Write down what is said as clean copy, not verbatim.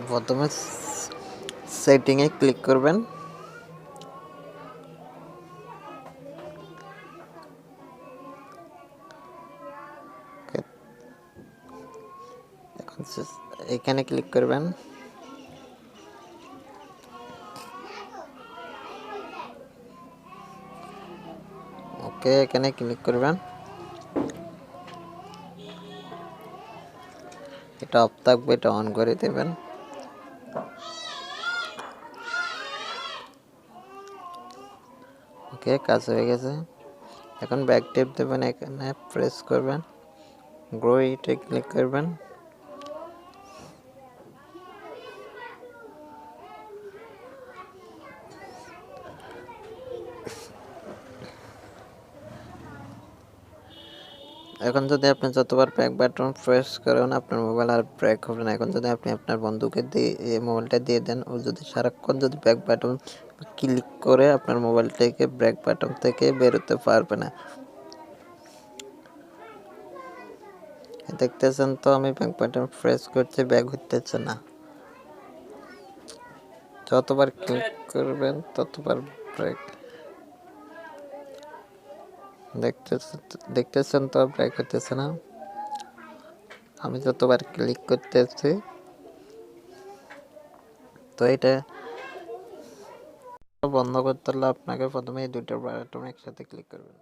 প্রথমে সেটিংয়ে ক্লিক করবেন। এখন এখানে ক্লিক করবেন। ওকে, এখানে ক্লিক করবেন। এটা অফ থাকবে, এটা অন করে দেবেন। ওকে, কাজ হয়ে গেছে। এখন ব্যাক টেপ দেবেন, এখানে প্রেস করবেন, গ্রো ইটে ক্লিক করবেন। এখন যদি আপনি যতবার ব্যাক বাটন প্রেস করেন আপনার মোবাইল আর ব্রেক হবে না। এখন যদি আপনি আপনার বন্ধুকে দিয়ে এই মোবাইলটা দিয়ে দেন, ও যদি সারাক্ষণ যদি ব্যাক বাটন ক্লিক করে আপনার মোবাইল থেকে ব্রেক বাটন থেকে বেরোতে পারবে না। দেখতেছেন তো আমি ব্যাক বাটন প্রেস করছি, ব্যাক হতেছে না। যতবার ক্লিক করবেন ততবার ব্রেক। দেখতেছেন তো ব্রেক হতেছে না। আমি যতবার ক্লিক করতেছি। তো এটা বন্ধ করতে হলে আপনাকে প্রথমে এই দুটো বাটন একসাথে ক্লিক করবেন।